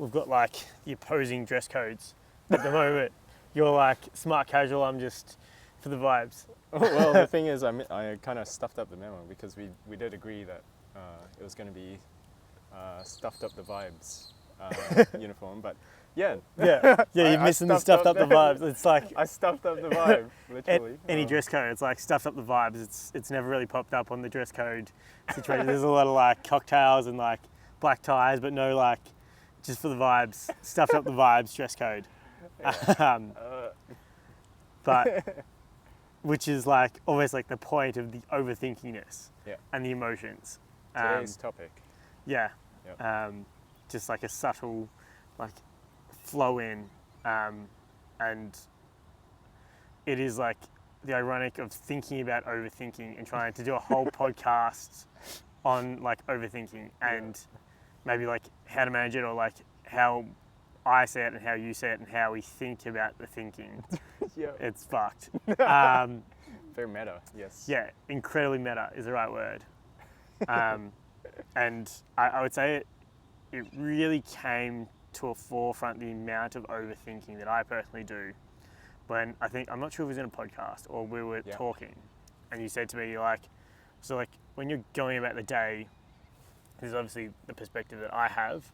we've got like the opposing dress codes at the moment. You're like smart casual, I'm just for the vibes. Well, the thing is, I kind of stuffed up the memo because we did agree that it was going to be stuffed up the vibes uniform, but yeah. You're missing the stuffed up the vibes. It's like I stuffed up the vibe, literally. Any dress code, it's like stuffed up the vibes. It's never really popped up on the dress code situation. There's a lot of like cocktails and like black ties, but no like just for the vibes, stuffed up the vibes dress code. But which is like almost like the point of the overthinkingness and the emotions. Today's topic. Yeah. Yep. Just like a subtle like flow in, and it is like the ironic of thinking about overthinking and trying to do a whole podcast on like overthinking and maybe like how to manage it, or like how I say it and how you say it and how we think about the thinking. It's fucked. Very meta, yes. Yeah, incredibly meta is the right word. And I would say it really came to a forefront, the amount of overthinking that I personally do when I'm not sure if it was in a podcast or we were talking, and you said to me, like, so like when you're going about the day, there's obviously the perspective that I have,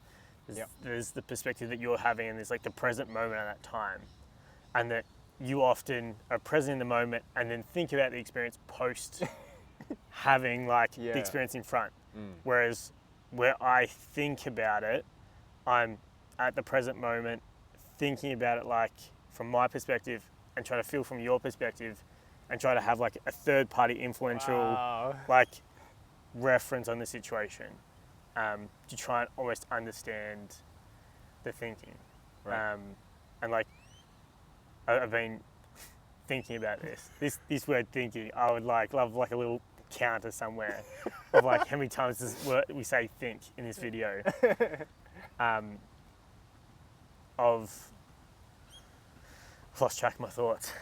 there's the perspective that you're having, and there's like the present moment at that time, and that you often are present in the moment and then think about the experience post having like the experience in front. Whereas where I think about it, I'm at the present moment thinking about it like from my perspective and trying to feel from your perspective and try to have like a third party influential like reference on the situation, to try and almost understand the thinking. Right. And like I've been thinking about this word thinking. I would love like a little counter somewhere of like how many times we say think in this video. I've lost track of my thoughts.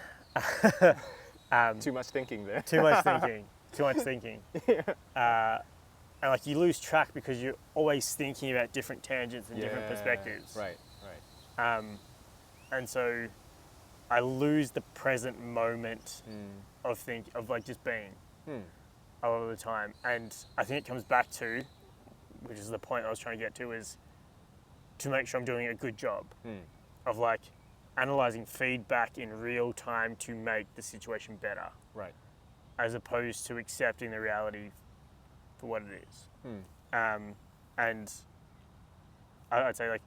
Too much thinking there. Too much thinking. And like you lose track because you're always thinking about different tangents and different perspectives. Right. And so I lose the present moment of like just being a lot of the time. And I think it comes back to, which is the point I was trying to get to, is to make sure I'm doing a good job of like analysing feedback in real time to make the situation better. Right. As opposed to accepting the reality for what it is. And I'd say like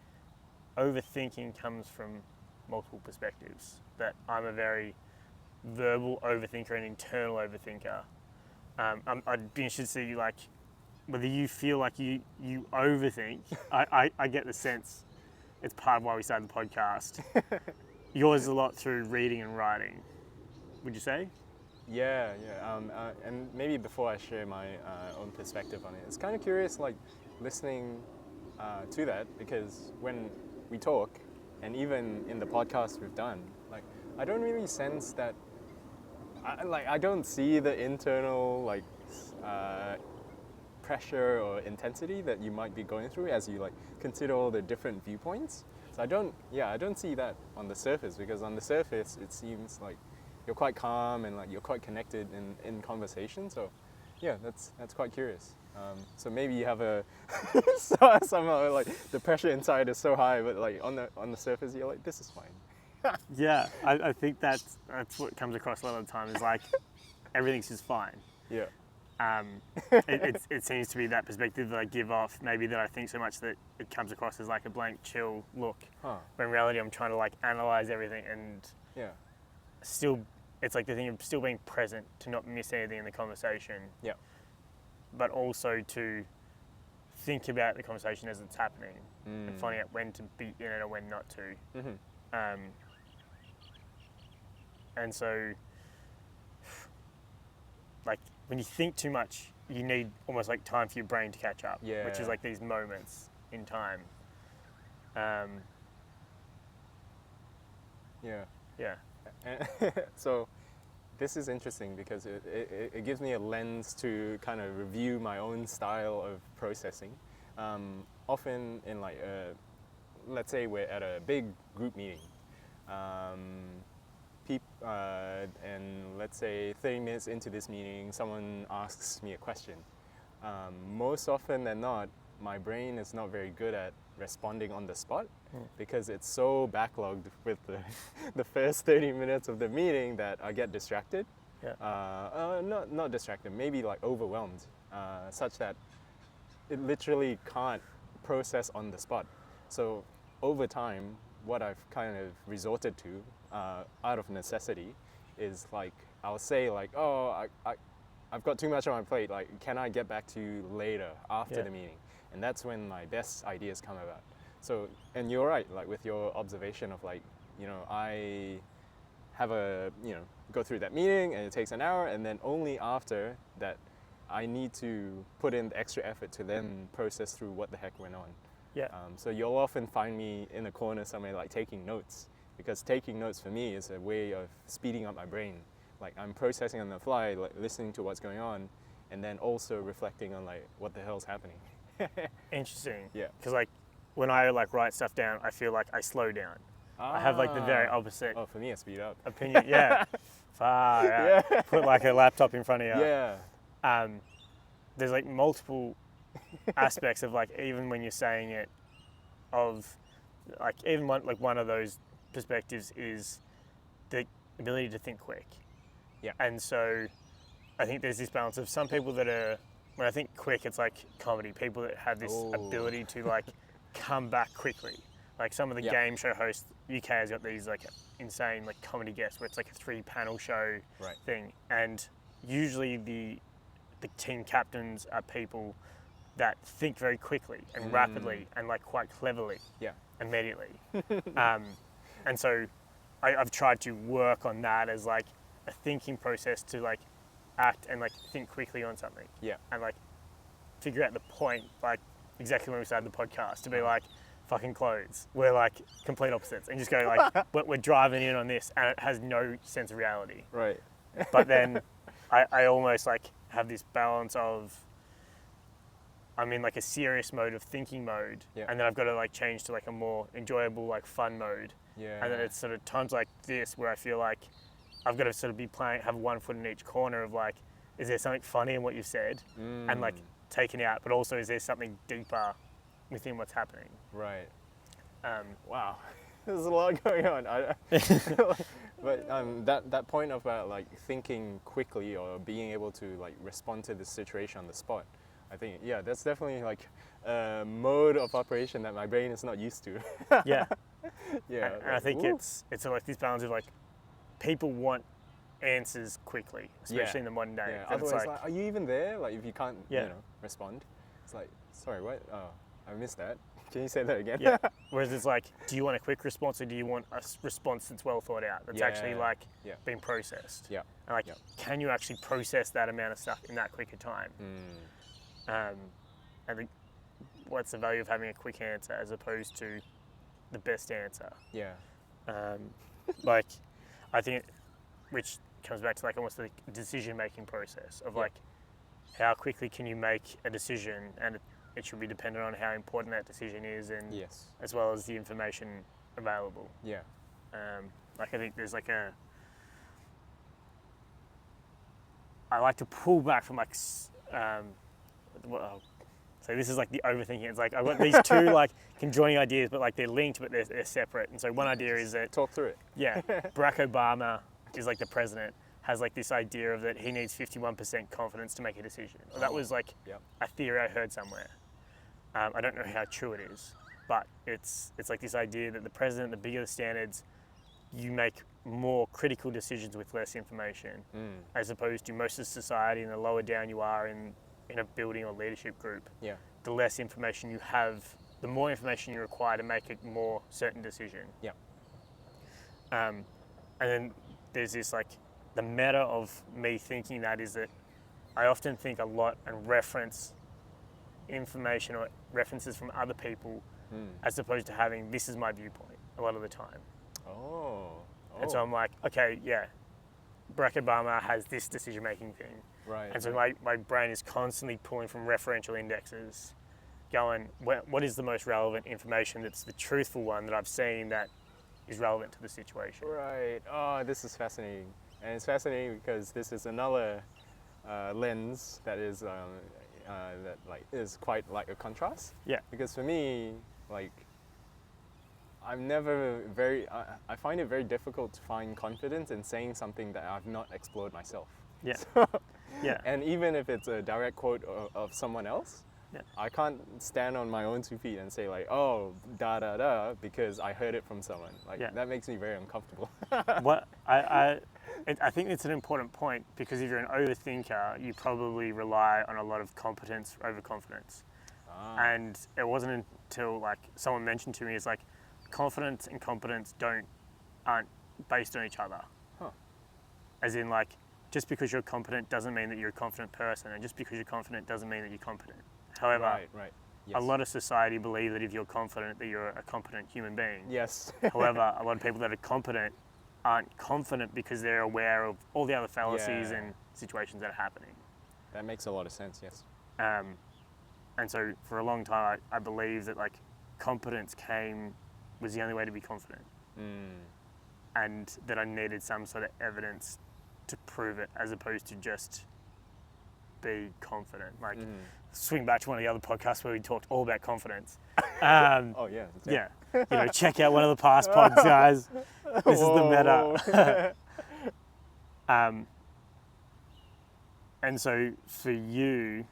overthinking comes from multiple perspectives. That I'm a very verbal overthinker and internal overthinker. I'd be interested to see like whether you feel like you overthink. I get the sense it's part of why we started the podcast. Yours is a lot through reading and writing, would you say? Yeah. And maybe before I share my own perspective on it, it's kind of curious, like listening to that, because when we talk, and even in the podcast we've done, like I don't really sense that. I don't see the internal like pressure or intensity that you might be going through as you like consider all the different viewpoints. So I don't see that on the surface, because on the surface it seems like you're quite calm and like you're quite connected in conversation. So yeah, that's quite curious. So maybe you have a somehow like the pressure inside is so high, but like on the surface you're like, this is fine. Yeah, I think that's what comes across a lot of the time is like everything's just fine. Yeah. It seems to be that perspective that I give off, maybe that I think so much that it comes across as like a blank, chill look. But in reality, I'm trying to like analyze everything and still, it's like the thing of still being present to not miss anything in the conversation. Yeah. But also to think about the conversation as it's happening and finding out when to be in it or when not to. And so, like, when you think too much, you need almost like time for your brain to catch up, which is like these moments in time. Yeah. So this is interesting because it gives me a lens to kind of review my own style of processing. Often in like let's say we're at a big group meeting, and let's say 30 minutes into this meeting, someone asks me a question. Most often than not, my brain is not very good at responding on the spot because it's so backlogged with the first 30 minutes of the meeting that I get distracted. Yeah. Not distracted, maybe like overwhelmed, such that it literally can't process on the spot. So over time, what I've kind of resorted to out of necessity is like, I'll say like, oh, I've got too much on my plate, like, can I get back to you later after the meeting? And that's when my best ideas come about. So, and you're right, like with your observation of like, you know, I have go through that meeting and it takes an hour, and then only after that I need to put in the extra effort to then process through what the heck went on. Yeah. So you'll often find me in a corner somewhere like taking notes, because taking notes for me is a way of speeding up my brain. Like I'm processing on the fly, like listening to what's going on, and then also reflecting on like what the hell's happening. Interesting. Yeah. Because like when I like write stuff down, I feel like I slow down. I have like the very opposite Oh, for me, I speed up. opinion. Yeah. Far out. Yeah. Put like a laptop in front of you. Yeah. There's like multiple aspects of like, even when you're saying it, of like even one of those perspectives is the ability to think quick. Yeah. And so I think there's this balance of some people that are, when I think quick, it's like comedy, people that have this ability to like come back quickly. Like some of the game show hosts, UK has got these like insane like comedy guests where it's like a 3-panel show thing. And usually the team captains are people that think very quickly and rapidly and like quite cleverly immediately. And so I've tried to work on that as like a thinking process to like act and like think quickly on something. Yeah. And like figure out the point, like exactly when we started the podcast, to be like, fucking clothes. We're like complete opposites. And just go like, we're driving in on this and it has no sense of reality. Right. But then I almost like have this balance of, I'm in like a serious mode of thinking mode, and then I've got to like change to like a more enjoyable, like fun mode. Yeah. And then it's sort of times like this where I feel like I've got to sort of be playing, have one foot in each corner of like, is there something funny in what you said? And like taken out, but also is there something deeper within what's happening? Right. Wow. There's a lot going on. But that point about like thinking quickly or being able to like respond to the situation on the spot, I think, that's definitely like a mode of operation that my brain is not used to. Yeah. Yeah. And I think it's like this balance of like, people want answers quickly, especially in the modern day. Yeah. Otherwise, like, are you even there? Like if you can't, respond, it's like, sorry, what? Oh, I missed that. Can you say that again? Yeah. Whereas it's like, do you want a quick response or do you want a response that's well thought out, that's actually like being processed? Yeah. And like, can you actually process that amount of stuff in that quicker time? I think what's the value of having a quick answer as opposed to the best answer? Yeah. Like, I think, which comes back to like almost the decision-making process of like, how quickly can you make a decision, and it should be dependent on how important that decision is, and as well as the information available. Yeah. Like I think there's like I like to pull back from like, so this is like the overthinking. It's like I've got these two like conjoining ideas, but like they're linked, but they're separate. And so one idea is that talk through it. Yeah. Barack Obama is like the president, has like this idea of that he needs 51% confidence to make a decision. Well, that was like a theory I heard somewhere. I don't know how true it is, but it's like this idea that the president, the bigger the standards, you make more critical decisions with less information, as opposed to most of society, and the lower down you are in a building or leadership group, the less information you have, the more information you require to make a more certain decision. Yeah. And then there's this like, the meta of me thinking that is that I often think a lot and reference information or references from other people as opposed to having, this is my viewpoint a lot of the time. And so I'm like, okay, Barack Obama has this decision-making thing. Right. And so my brain is constantly pulling from referential indexes going, what is the most relevant information that's the truthful one that I've seen that is relevant to the situation? Right. Oh, this is fascinating. And it's fascinating because this is another lens that is is quite like a contrast. Yeah. Because for me, like, I find it very difficult to find confidence in saying something that I've not explored myself. Yeah. So, Yeah. And even if it's a direct quote of someone else, Yeah. I can't stand on my own 2 feet and say like, oh, da da da, because I heard it from someone. Like, Yeah. that makes me very uncomfortable. I think it's an important point, because if you're an overthinker, you probably rely on a lot of competence over confidence. And it wasn't until like someone mentioned to me, it's like confidence and competence aren't based on each other. Huh. As in, like, just because you're competent doesn't mean that you're a confident person, and just because you're confident doesn't mean that you're competent. However, Right. Yes. a lot of society believe that if you're confident, that you're a competent human being. Yes. However, a lot of people that are competent aren't confident because they're aware of all the other fallacies and situations that are happening. That makes a lot of sense, yes. And so for a long time, I believed that like competence was the only way to be confident. And that I needed some sort of evidence to prove it, as opposed to just be confident. Like, swing back to one of the other podcasts where we talked all about confidence. Oh yeah. Yeah. Check out one of the past pods, guys. This is the meta. And so for you,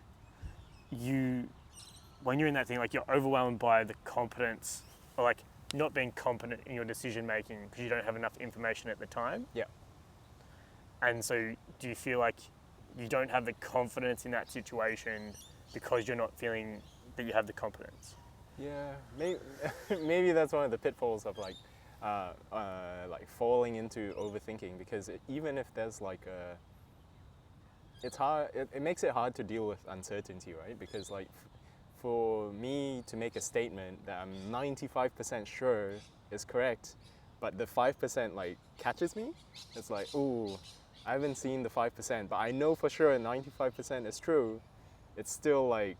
when you're in that thing, like, you're overwhelmed by the competence, or like not being competent in your decision making because you don't have enough information at the time. Yeah. And so do you feel like you don't have the confidence in that situation because you're not feeling that you have the competence? Yeah, maybe that's one of the pitfalls of like falling into overthinking, because even if there's like it's hard, it makes it hard to deal with uncertainty, right? Because like for me to make a statement that I'm 95% sure is correct, but the 5% like catches me, it's like, ooh, I haven't seen the 5%, but I know for sure 95% is true. It still like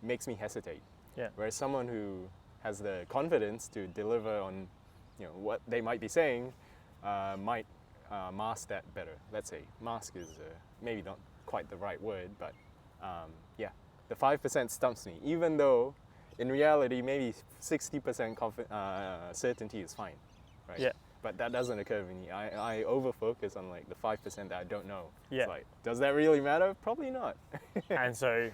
makes me hesitate. Yeah. Whereas someone who has the confidence to deliver on, what they might be saying, might mask that better. Let's say mask is maybe not quite the right word, but yeah, the 5% stumps me. Even though, in reality, maybe 60% certainty is fine, right? Yeah. But that doesn't occur to me. I over focus on like the 5% that I don't know. Yeah. It's like, does that really matter? Probably not. And so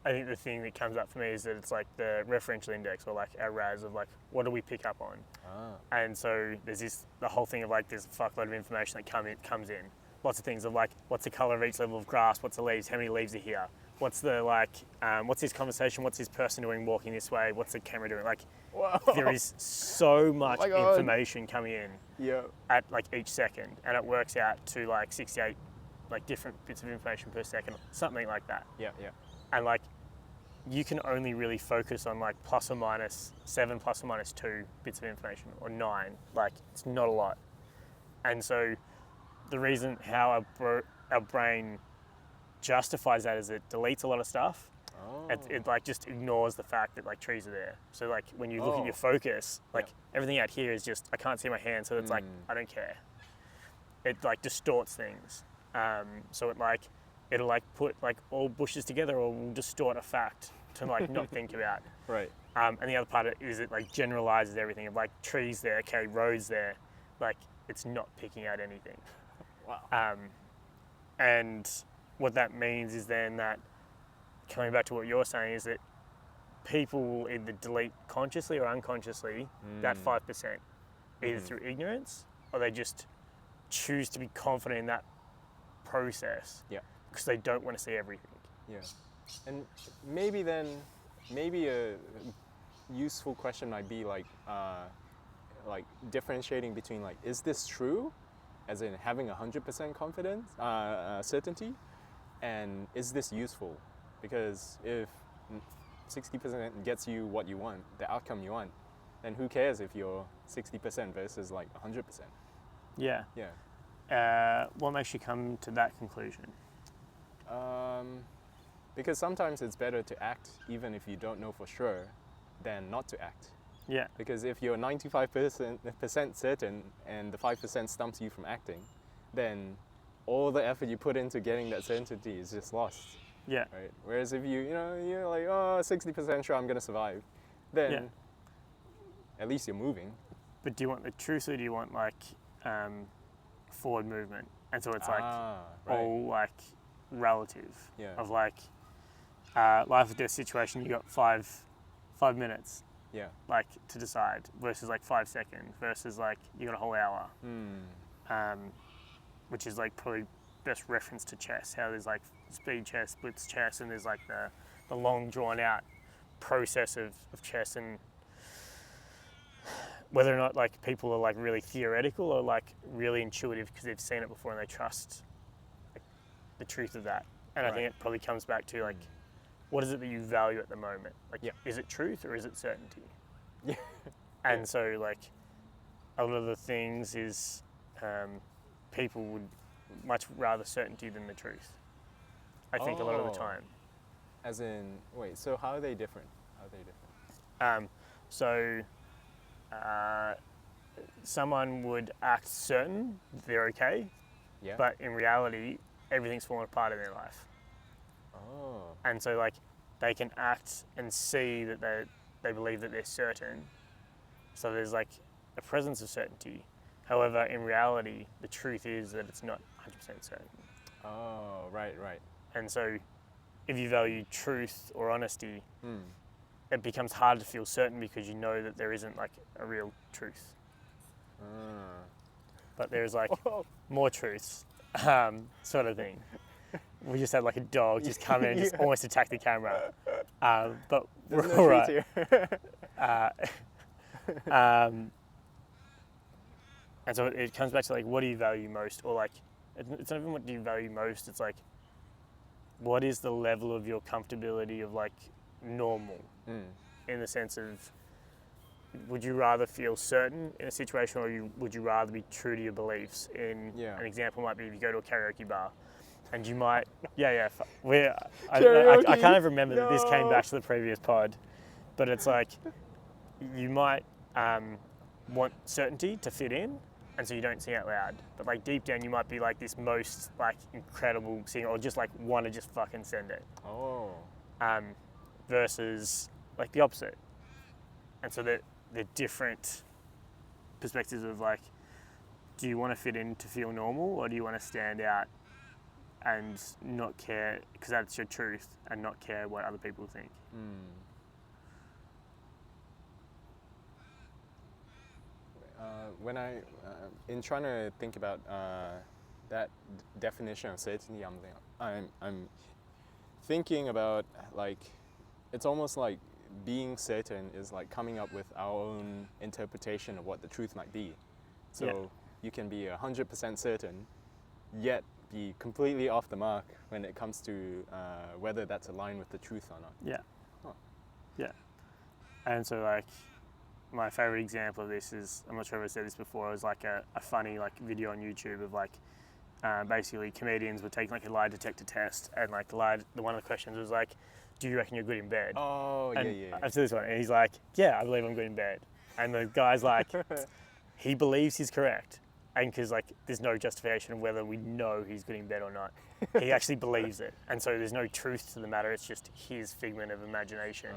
I think the thing that comes up for me is that it's like the referential index, or like our RAS of like, what do we pick up on? And so there's the whole thing of like, there's a fuckload of information that comes in. Lots of things of like, what's the colour of each level of grass? What's the leaves? How many leaves are here? What's the what's this conversation? What's this person doing walking this way? What's the camera doing? Like, Whoa. there is so much information coming in at like each second, and it works out to like 68 like different bits of information per second, something like that. Yeah. And like, you can only really focus on like plus or minus 7, plus or minus 2 bits of information, or 9. Like, it's not a lot. And so the reason how our brain justifies that is it deletes a lot of stuff. It like just ignores the fact that like trees are there. So like when you look at your focus, like everything out here is just, I can't see my hand, so it's like, I don't care. It like distorts things. So it'll like put like all bushes together, or will distort a fact to like not think about. Right. And the other part is it like generalizes everything of like trees there, okay, roads there, like it's not picking out anything. Wow. And what that means is then that, coming back to what you're saying, is that people will either delete consciously or unconsciously that 5%, either through ignorance, or they just choose to be confident in that process because they don't want to see everything. Yeah. And maybe a useful question might be like differentiating between like, is this true, as in having 100% confidence, certainty, and is this useful? Because if 60% gets you what you want, the outcome you want, then who cares if you're 60% versus like 100%? Yeah. Yeah. What makes you come to that conclusion? Because sometimes it's better to act even if you don't know for sure than not to act. Yeah. Because if you're 95% certain and the 5% stumps you from acting, then all the effort you put into getting that certainty is just lost. Yeah. Right? Whereas if you're like, 60% sure I'm going to survive, then at least you're moving. But do you want the truth or do you want like forward movement? And so it's like all like relative of like life or death situation. You got five minutes. Yeah. Like to decide versus like 5 seconds versus like you got a whole hour. Which is like probably best reference to chess. How there's like speed chess, blitz chess, and there's like the long drawn out process of chess, and whether or not like people are like really theoretical or like really intuitive because they've seen it before and they trust like, the truth of that. And I think it probably comes back to like, what is it that you value at the moment? Like, is it truth or is it certainty? Yeah. And so like a lot of the things is people would much rather certainty than the truth. I think a lot of the time. As in, wait, so how are they different? Someone would act certain they're okay, but in reality, everything's fallen apart in their life. Oh. And so like they can act and see that they believe that they're certain. So there's like a presence of certainty. However, in reality, the truth is that it's not 100% certain. Oh, right. And so if you value truth or honesty, it becomes hard to feel certain because you know that there isn't like a real truth. But there's like more truths, sort of thing. We just had like a dog just come in and just almost attack the camera. But there's we're no all right. Here. And so it comes back to like, what do you value most? Or like, it's not even what do you value most, it's like, what is the level of your comfortability of like normal? In the sense of, would you rather feel certain in a situation or would you rather be true to your beliefs? An example might be if you go to a karaoke bar and you might, I kind of remember that this came back to the previous pod, but it's like, you might want certainty to fit in, and so you don't sing out loud. But like deep down, you might be like this most like incredible singer, or just like want to just fucking send it. Versus like the opposite. And so they're different perspectives of like, do you want to fit in to feel normal, or do you want to stand out and not care because that's your truth and not care what other people think? When in trying to think about that definition of certainty, I'm thinking about like, it's almost like being certain is like coming up with our own interpretation of what the truth might be. So you can be 100% certain, yet be completely off the mark when it comes to whether that's aligned with the truth or not. And so like, my favorite example of this is, I'm not sure if I said this before, it was like a funny like video on YouTube of like, basically comedians were taking like a lie detector test, and like one of the questions was like, do you reckon you're good in bed? I've seen this one, and he's like, yeah, I believe I'm good in bed. And the guy's like, he believes he's correct. And because like, there's no justification of whether we know he's good in bed or not. He actually believes it. And so there's no truth to the matter, it's just his figment of imagination.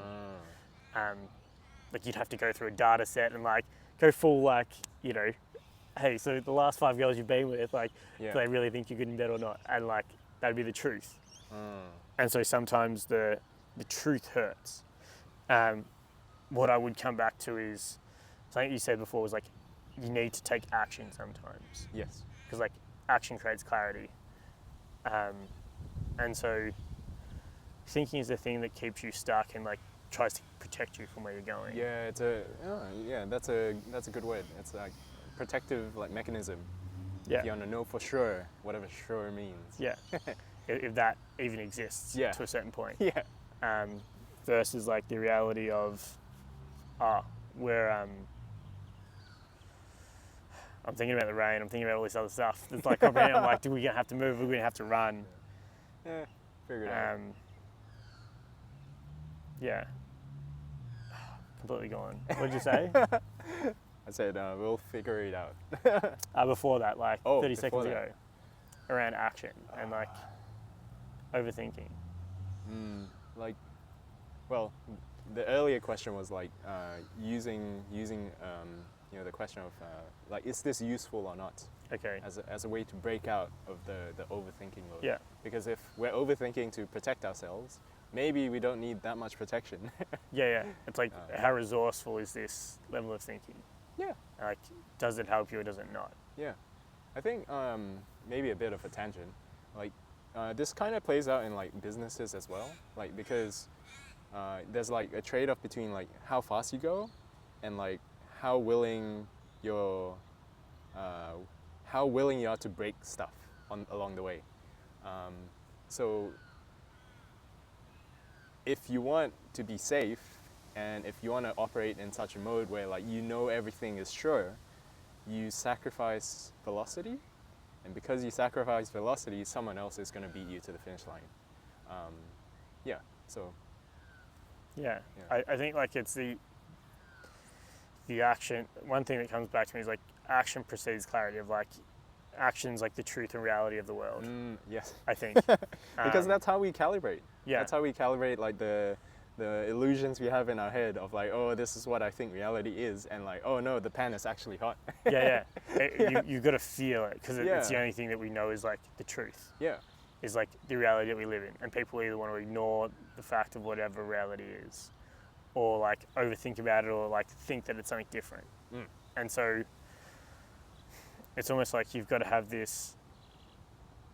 Like you'd have to go through a data set and like go full like, hey, so the last 5 girls you've been with, like, do they really think you're good in bed or not? And like, that'd be the truth. And so sometimes the truth hurts. What I would come back to is, something you said before was like, you need to take action sometimes. Yes. Because like, action creates clarity. And so thinking is the thing that keeps you stuck and like, tries to protect you from where you're going. Yeah, that's a good word. It's like protective like mechanism. Yeah. If you want to know for sure, whatever sure means. Yeah. If that even exists to a certain point. Yeah. Versus like the reality of, we're I'm thinking about the rain, I'm thinking about all this other stuff. It's like, I'm like, do we gonna have to move? We're gonna have to run. Yeah, figure it out. Yeah. Completely gone. What did you say? I said we'll figure it out. Before that, like 30 seconds that. ago, around action and like overthinking. Like, well, the earlier question was like using the question of like, is this useful or not? Okay. As a way to break out of the overthinking mode. Yeah. Because if we're overthinking to protect ourselves, maybe we don't need that much protection. Yeah. It's like, how resourceful is this level of thinking? Yeah. Like, does it help you or does it not? Yeah. I think maybe a bit of a tangent. Like, this kind of plays out in like businesses as well. Like, because there's like a trade-off between like how fast you go and like how willing you are to break stuff along the way. So if you want to be safe and if you want to operate in such a mode where like everything is sure, you sacrifice velocity, and because you sacrifice velocity, someone else is going to beat you to the finish line. Yeah. I think like it's the action. One thing that comes back to me is like action precedes clarity, of like action's like the truth and reality of the world. Yes. I think. Because that's how we calibrate. Yeah. That's how we calibrate like the illusions we have in our head of like, oh, this is what I think reality is, and like, oh no, the pan is actually hot. Yeah. You've got to feel it, because it's the only thing that we know is like the truth. Yeah. Is like the reality that we live in, and people either want to ignore the fact of whatever reality is, or like overthink about it, or like think that it's something different. And so it's almost like you've got to have this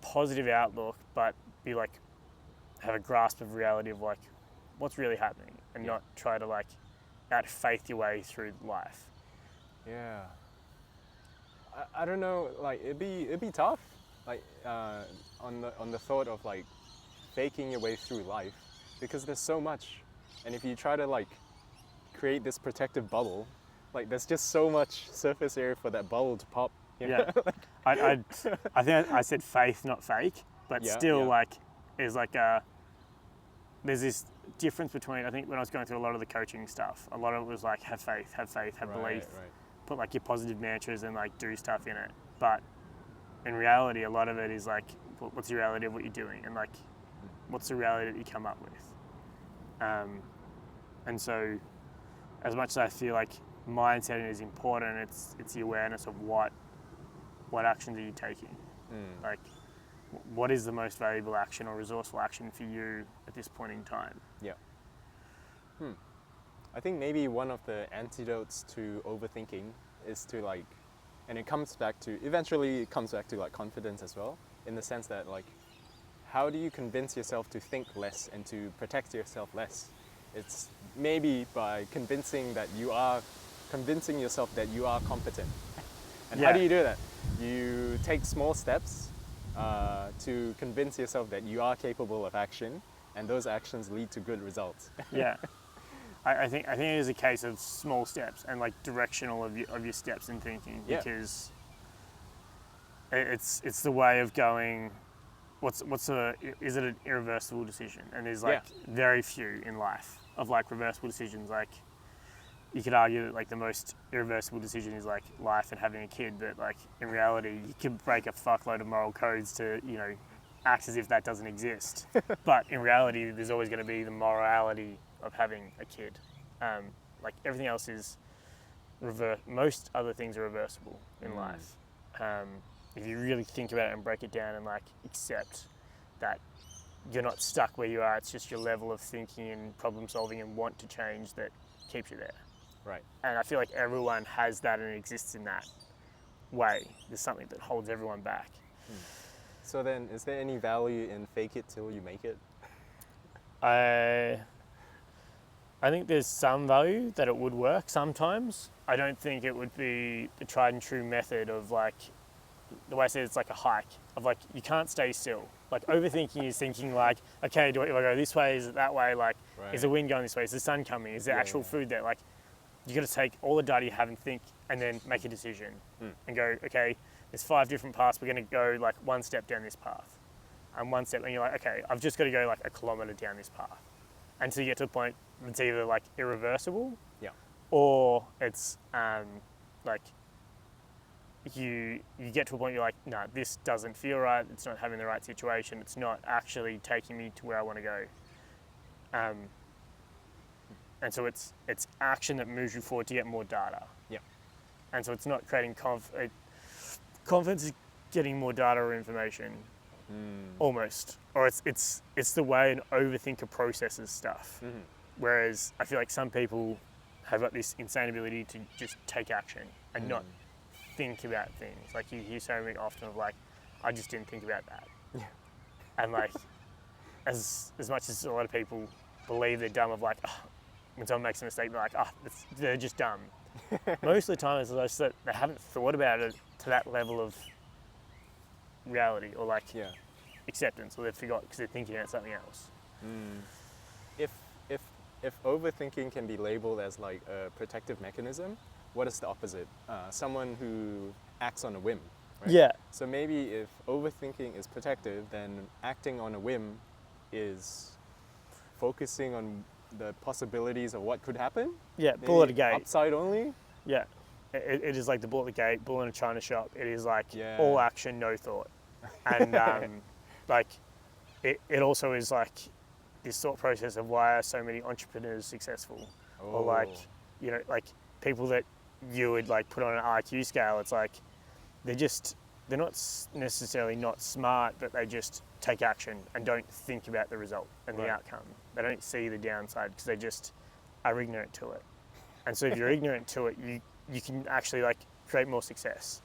positive outlook, but be like, have a grasp of reality of like what's really happening, and not try to like out faith your way through life. Yeah. I don't know, like it'd be tough, like on the thought of like faking your way through life, because there's so much, and if you try to like create this protective bubble, like there's just so much surface area for that bubble to pop. Yeah. I think I said faith, not fake, but still like is like there's this difference between, I think when I was going through a lot of the coaching stuff, a lot of it was like have faith, have belief, put like your positive mantras and like do stuff in it. But in reality, a lot of it is like, what's the reality of what you're doing, and like what's the reality that you come up with. And so as much as I feel like mindset is important, it's the awareness of what actions are you taking. Like, what is the most valuable action or resourceful action for you at this point in time? Yeah. I think maybe one of the antidotes to overthinking is to like, and eventually it comes back to like confidence as well, in the sense that like, how do you convince yourself to think less and to protect yourself less? It's maybe by convincing yourself that you are competent. And how do you do that? You take small steps to convince yourself that you are capable of action, and those actions lead to good results. Yeah. I think it is a case of small steps and like directional of your steps in thinking, because it's the way of going, is it an irreversible decision? And there's like very few in life of like reversible decisions. Like, you could argue that like the most irreversible decision is like life and having a kid, but like in reality you can break a fuckload of moral codes to, act as if that doesn't exist. But in reality there's always going to be the morality of having a kid. Like everything else is most other things are reversible in life. If you really think about it and break it down and like accept that you're not stuck where you are, it's just your level of thinking and problem solving and want to change that keeps you there. Right. And I feel like everyone has that and exists in that way. There's something that holds everyone back. So then, is there any value in fake it till you make it? I think there's some value that it would work sometimes. I don't think it would be the tried and true method of like, the way I said, it's like a hike of like, you can't stay still. Like overthinking is thinking like, okay, do I go this way? Is it that way? Like, is the wind going this way? Is the sun coming? Is there actual food there? Like, you got to take all the data you have and think, and then make a decision and go, okay, there's 5 different paths. We're going to go like one step down this path, and one step, and you're like, okay, I've just got to go like a kilometre down this path, until you get to a point that's either like irreversible, Yeah. or it's like you get to a point you're like, no, this doesn't feel right. It's not having the right situation. It's not actually taking me to where I want to go. And so it's action that moves you forward to get more data. Yeah. And so it's not creating confidence is getting more data or information, almost. Or it's the way an overthinker processes stuff. Mm-hmm. Whereas I feel like some people have got this insane ability to just take action and not think about things. Like you hear so many often of like, I just didn't think about that. Yeah. And like, as much as a lot of people believe they're dumb, of like, oh, when someone makes a mistake, they're like, oh, they're just dumb. Most of the time, it's just that they haven't thought about it to that level of reality or like acceptance, or they've forgot because they're thinking about something else. If overthinking can be labeled as like a protective mechanism, what is the opposite? Someone who acts on a whim. Right? Yeah. So maybe if overthinking is protective, then acting on a whim is focusing on the possibilities of what could happen. Yeah, bull at a gate. Upside only. Yeah. It is like the bull at the gate, bull in a china shop. It is like all action, no thought. And like it also is like this thought process of why are so many entrepreneurs successful? Or like, you know, like people that you would like put on an IQ scale, it's like they're not necessarily not smart, but they just take action and don't think about the result and the outcome. They don't see the downside because they just are ignorant to it. And so if you're ignorant to it, you can actually like create more success.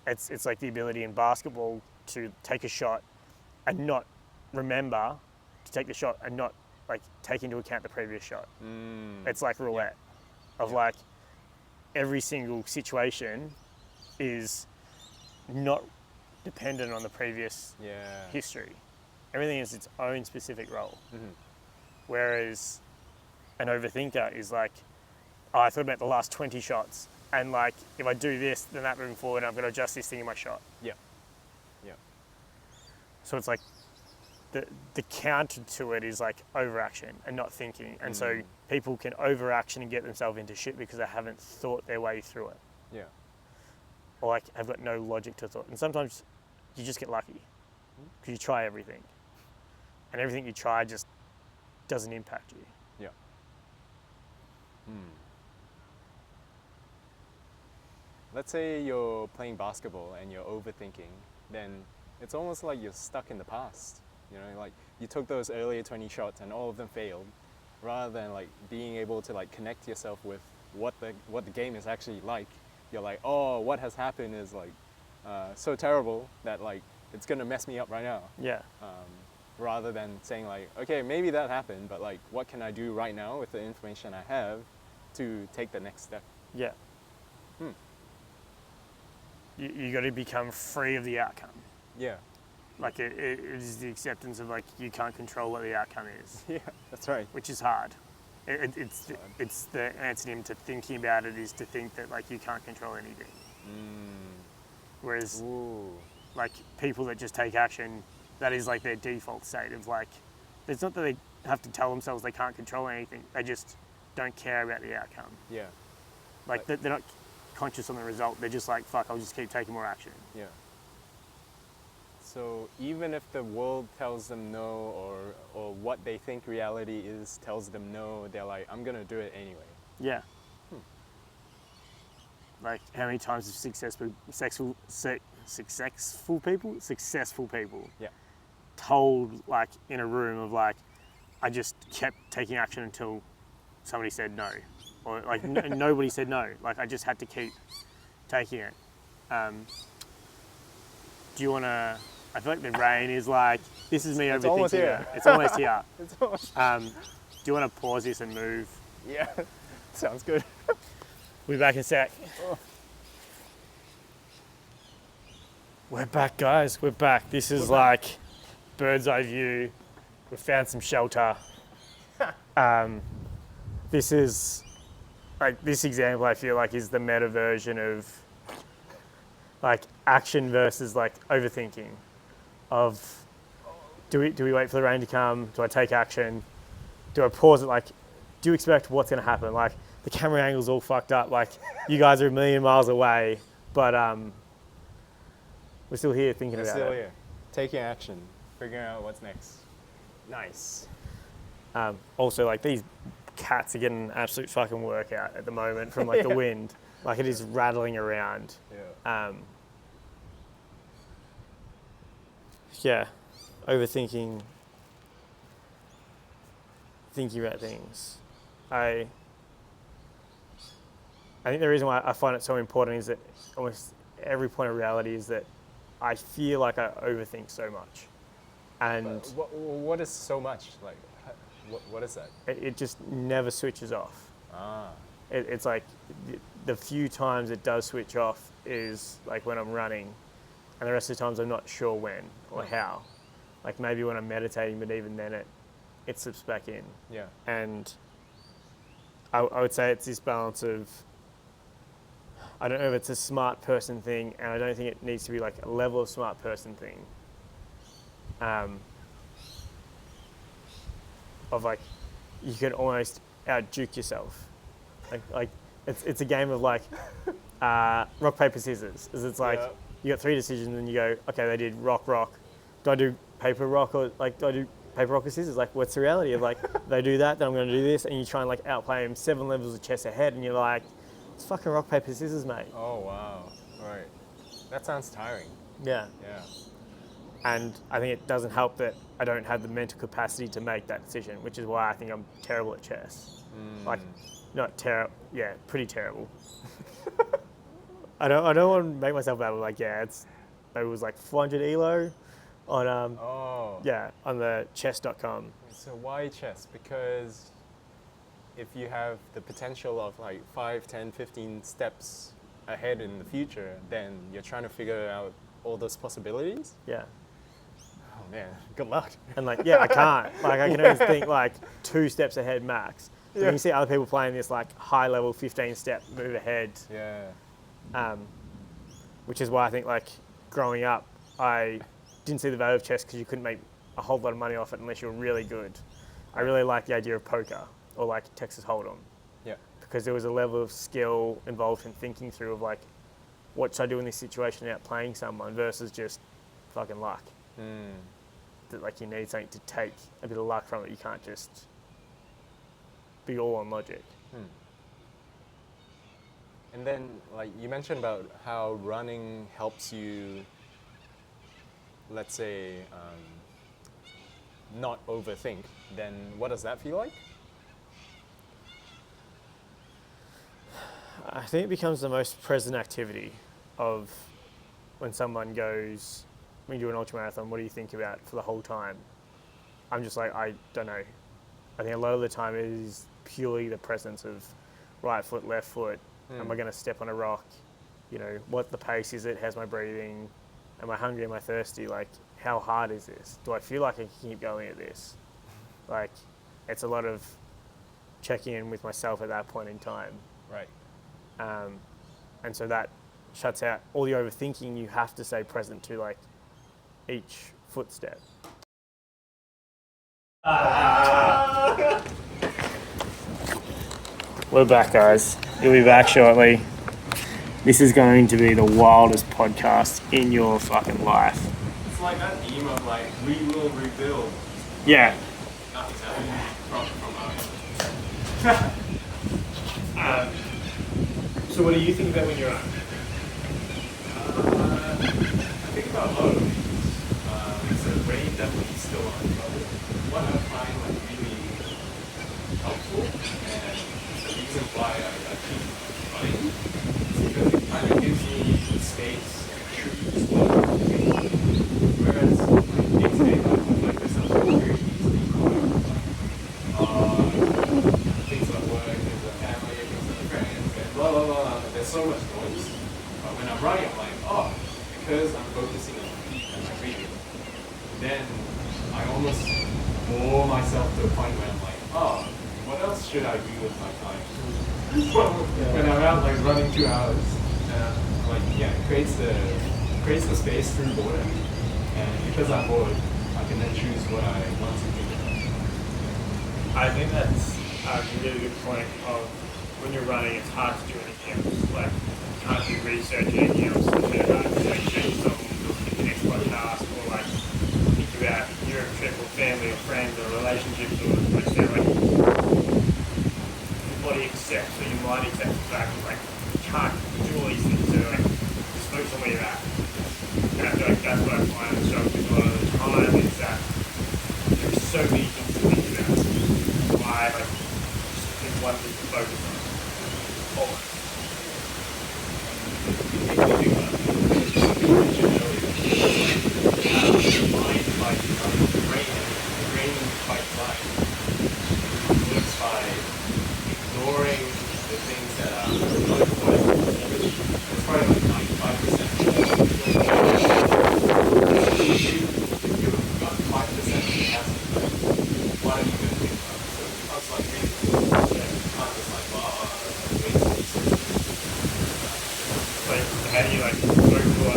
It's like the ability in basketball to take a shot and not remember to take the shot and not like take into account the previous shot. It's like roulette of like every single situation is not dependent on the previous history. Everything is its own specific role. Whereas an overthinker is like, oh, I thought about the last 20 shots, and like if I do this, then that moving forward, I'm going to adjust this thing in my shot. Yeah. So it's like the counter to it is like overaction and not thinking. And so people can overaction and get themselves into shit because they haven't thought their way through it. Yeah. Or like have got no logic to thought. And sometimes you just get lucky because you try everything, and everything you try just doesn't impact you. Yeah. Let's say you're playing basketball and you're overthinking, then it's almost like you're stuck in the past. You know, like you took those earlier 20 shots and all of them failed, rather than like being able to like connect yourself with what the game is actually like. You're like, oh, what has happened is like so terrible that like it's gonna mess me up right now. Yeah. Rather than saying like, okay, maybe that happened, but like, what can I do right now with the information I have to take the next step? Yeah. You got to become free of the outcome. Yeah. Like it is the acceptance of like you can't control what the outcome is. Yeah, that's right. Which is hard. It's the antonym to thinking about it is to think that like you can't control anything. Whereas like people that just take action, that is like their default state of like, it's not that they have to tell themselves they can't control anything, they just don't care about the outcome. Yeah. Like they're not conscious on the result, they're just like, fuck, I'll just keep taking more action. Yeah. So even if the world tells them no, or what they think reality is tells them no, they're like, I'm gonna do it anyway. Yeah. Like how many times have successful people told like in a room of like, I just kept taking action until somebody said no, or like nobody said no, like I just had to keep taking it. Do you want to, I feel like the rain is like, this is me overthinking. Almost here. It's almost here. It's almost do you want to pause this and move? Yeah, sounds good. We'll be back in a sec. We're back, guys. We're back. This is like bird's eye view. We found some shelter. This is like this example. I feel like is the meta version of like action versus like overthinking. Of do we wait for the rain to come? Do I take action? do I pause it? Like, do you expect what's going to happen? Like, the camera angle's all fucked up. Like, you guys are a million miles away, but we're still here thinking about it. Still here, taking action, figuring out what's next. Nice. Also, like, these cats are getting an absolute fucking workout at the moment from like the wind. Like, it is rattling around. Overthinking, thinking about things. I think the reason why I find it so important is that almost every point of reality is that I feel like I overthink so much. And what is so much? Like, what is that? It just never switches off. It's like the few times it does switch off is like when I'm running, and the rest of the times I'm not sure when or how. Like maybe when I'm meditating, but even then it slips back in. Yeah. And I would say it's this balance of, I don't know if it's a smart person thing, and I don't think it needs to be like a level of smart person thing. Of like, you can almost out-juke yourself. Like it's a game of like rock, paper, scissors. It's like, you got 3 decisions and you go, okay, they did rock. Do I do paper, rock, or like, do I do paper, rock, or scissors? Like, what's the reality of like, they do that, then I'm going to do this, and you try and like outplay them 7 levels of chess ahead, and you're like, it's fucking rock, paper, scissors, mate. Oh, wow. Right. That sounds tiring. Yeah. Yeah. And I think it doesn't help that I don't have the mental capacity to make that decision, which is why I think I'm terrible at chess. Like, not terrible, pretty terrible. I don't want to make myself bad, but like, it was like 400 ELO on on the chess.com. So why chess? Because if you have the potential of like 5, 10, 15 steps ahead in the future, then you're trying to figure out all those possibilities. Yeah. Oh man, good luck. And like, I can't. Like, I can only think like 2 steps ahead max. But you see other people playing this like high level 15-step move ahead. Yeah. Which is why I think like growing up, I didn't see the value of chess because you couldn't make a whole lot of money off it unless you were really good. I really liked the idea of poker or like Texas Hold'em. Yeah. Because there was a level of skill involved in thinking through of like, what should I do in this situation without playing someone versus just fucking luck. That like you need something to take a bit of luck from it. You can't just be all on logic. And then like you mentioned about how running helps you, let's say, not overthink. Then what does that feel like? I think it becomes the most present activity of when someone goes, when you do an ultramarathon, what do you think about for the whole time? I'm just like, I don't know. I think a lot of the time it is purely the presence of right foot, left foot. Am I going to step on a rock? You know, what the pace is it? How's my breathing? Am I hungry? Am I thirsty? Like, how hard is this? Do I feel like I can keep going at this? Like, it's a lot of checking in with myself at that point in time. Right. And so that shuts out all the overthinking. You have to stay present to like each footstep. We're back, guys. You'll be back shortly. This is going to be the wildest podcast in your fucking life. It's like that theme of like, we will rebuild. Yeah. Nothing's happening from our end. So what do you think about when you're on? I think about a lot of things. So the brain definitely still on, but what I find like really helpful and the reason why I keep running is because it kind of gives me the space to choose what I'm doing. Whereas like day-to-day life, I find myself very easily caught up with things like work, things like family, things like friends, and blah blah blah. There's so much noise. But when I'm running, I'm like, because I'm focusing on my feet and my breathing, then I almost bore myself to a point where I'm like, what else should I do with my time? When I'm out like running 2 hours, it creates the space through boredom, and because I'm bored, I can then choose what I want to do. I I think that's a really good point of when you're running, it's hard to do anything else. Like, you can't do research or anything else. It's really hard to say, change something, look at the next podcast, or like, think about your trip or family or friends or relationships, or like, say, like, your body accepts or your mind accepts the fact that, like, you can't do all these things, so, like, just focus on where you're at. And I feel like that's what I find the struggle with a lot of the time, is that there's so many things to think about. Why, like, just pick one thing to focus on. Always. It makes me think about something you mentioned earlier. The mind fights the brain, and the brain fights life. It works by ignoring the things that are not important. It's probably like 95%. If you've got 5% of capacity, what are you going to think about? So it becomes like really cool. I'm just like, wow, Like, how do you, like, focus on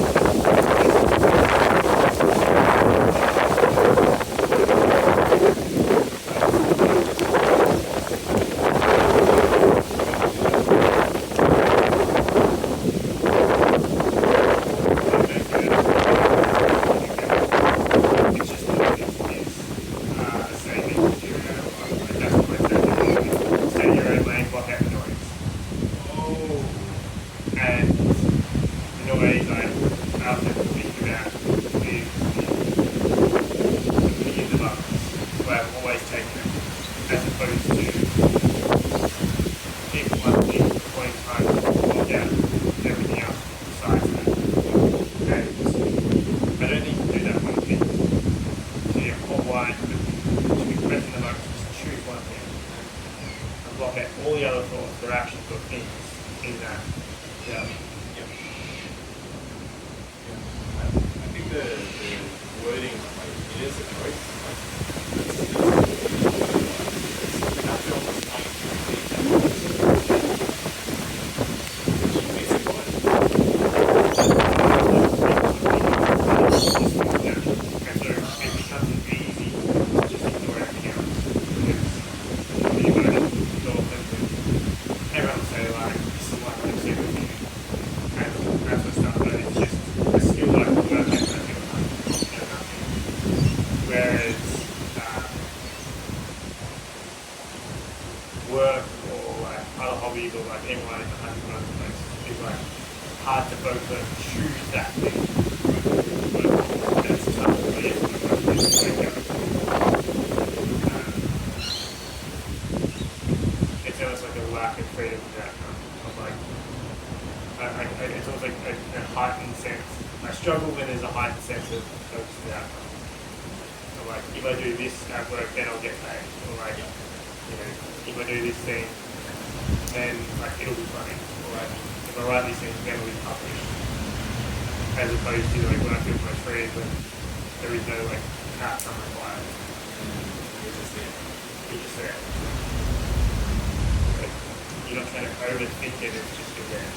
you're not trying to overthink it, it's just you're there.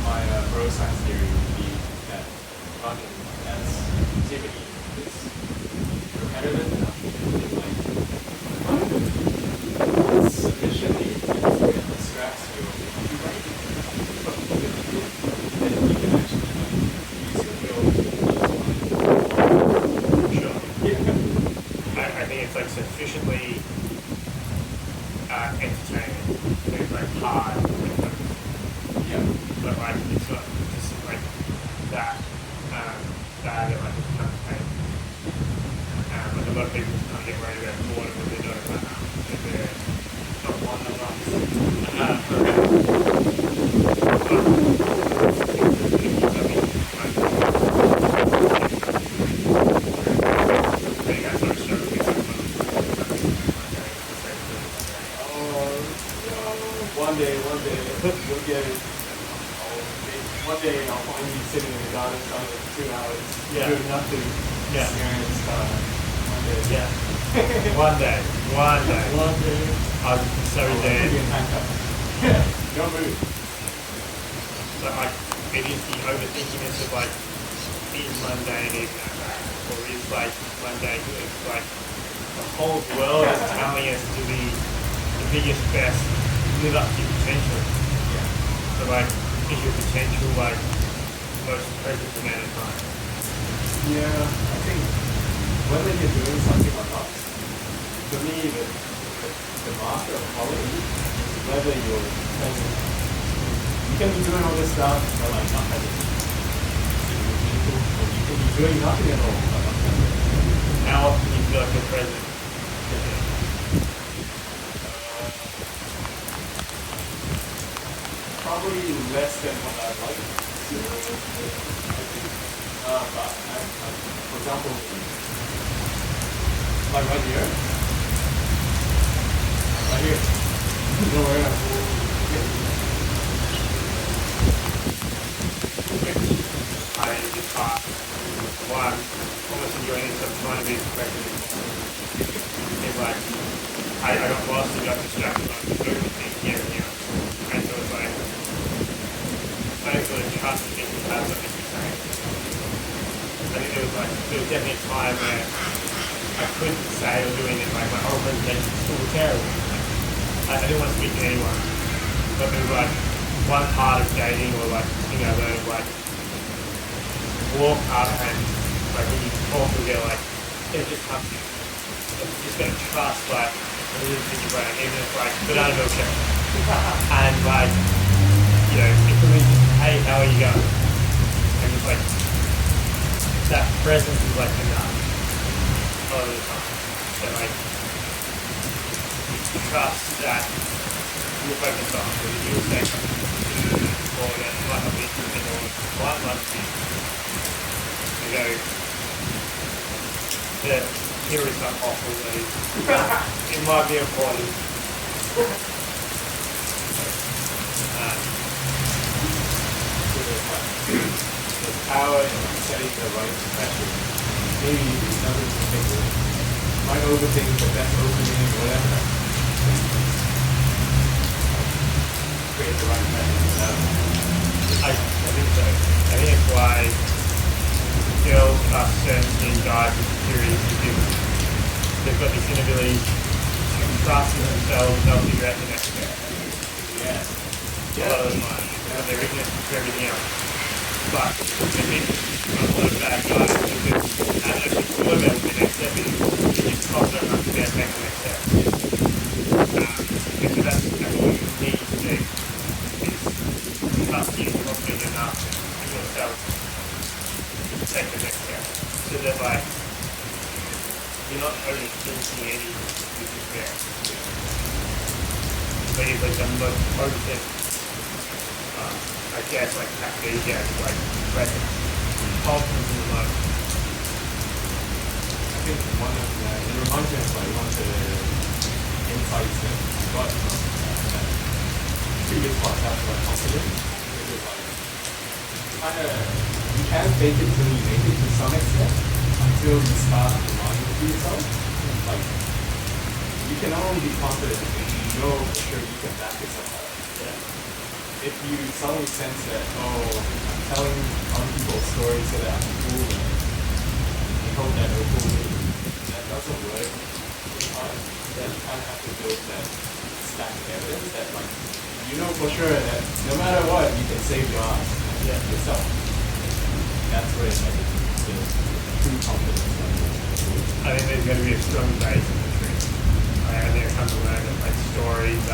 My neuroscience theory would be that running as activity is repetitive enough in like it's sufficiently intense that it distracts your brain from overthinking, then you can actually like use your will to Sure. Yeah. I think it's like sufficiently entertaining, so it's like hard. yeah. But like it's not just like that bad at like it's kind of pain. Like a lot of people kind of get worried about boredom when they're not if they're not one that runs. One day, we'll get it. One day I'll find you sitting in the garden for 2 hours. Yeah. Doing nothing. Yeah. Experience. One day. Yeah. One day. One day. I'm so dead. Put you in handcuffs. Yeah. Don't move. But like it is the overthinkingness of like is mundane even at that, or is like mundane good. Like the whole world is telling us to be the biggest, best, live up to your potential. Yeah. So like, is your potential like the most present amount of time? Yeah, I think whether you're doing something or not, for me, the master of quality is whether you're present. You can be doing all this stuff, but like not present. You can be doing nothing at all, but not present. How often do you feel like you're present? Probably less than what I'd like to. But for example, like right here. No, where I just thought, well, I'm almost enjoying this, I'm trying to be perfect. It's like, I got lost and got distracted on the overthink here and here. And so it's like, I don't really trust that people have something to say. I think there was definitely a time where I couldn't say or do anything, like my whole presentation was still terrible. I didn't want to speak to anyone. But there was like one part of dating or like thing I learned, like walk up and like when you talk to a girl, like they're just something. You're just gonna trust like a little bit of your brain, even if like banana milkshake. And like, you know, it could be just, hey, how are you going? And it's like that presence is like enough all the time. So like trust that you're focused on, whether you'll say something or that you might not be interested or might not be. You go, here is some awful news. It might be important. the power in setting the right pressure. Maybe it doesn't think it. Might overthink the best opening, whatever. Create the right pressure. I think so. I think it's why girls are certainly guys with securities because they've got this inability to trust in themselves, they'll figure out the next step. Yeah. A lot of the time. They're ignorant to everything else. But I think a lot of bad guys because actually thought about what the next step is. You just cost so much to be able to make the next step. Because that's what you need to do is trust you confident enough in yourself to take the next step. So that like you're not overthinking anything with your fear. But it's like the most overthink I guess like aphrasia is like present. Confidence in the moment. I think one of the, it reminds me of like one of the insights that I got from that previous podcast about confidence. It was like, kind of, you can fake it till you make it to some extent until you start lying to yourself. Like, you can only be confident if you know for sure you can back yourself up. If you suddenly sense that, oh, I'm telling other people stories so that I can fool them, and hope that they'll fool me, that doesn't work in time. Then you kind of have to build that stack of evidence that, like, you know for sure that no matter what, you can save your ass yourself. That's where like, the true confidence comes. I think there's going to be a strong base in the truth. I think I come to learn that like stories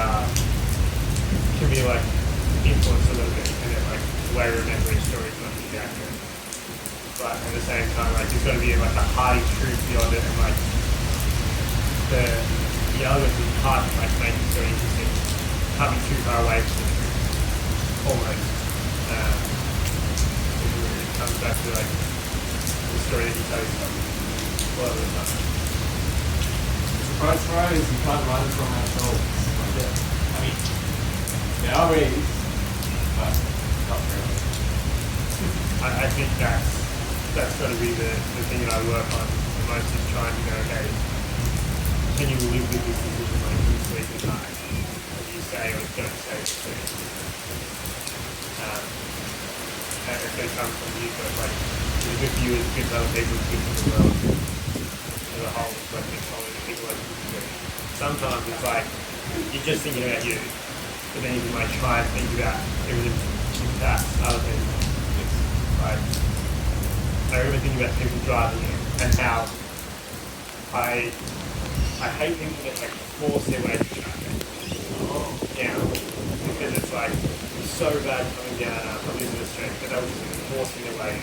can be like influence a little bit, and then like the way we remember each story is not really accurate. But at the same time, like there's got to be like a hardy truth beyond it, and like the elements is hard to like make the story interesting. Can't be too far away from the truth, almost. It comes back to like the story that you tell yourself a lot of the time. Surprise, surprise, you can't run from ourselves. Like, I mean, there are ways, but not really. I think that's got to be the thing that I work on the most is trying to go, okay, can you live with this decision when you sleep at night? As you say, or don't say it to and if they come from you, but like It's good for you, it's good for other people, it's good for the world. As a whole, it's like people like sometimes it's like you're just thinking about you, but then you can like try and think about everything that other people. Like I remember thinking about people driving in and how I hate people that like force their way through traffic down because it's like it's so bad coming down Elizabeth Street that they'll just forcing their way in.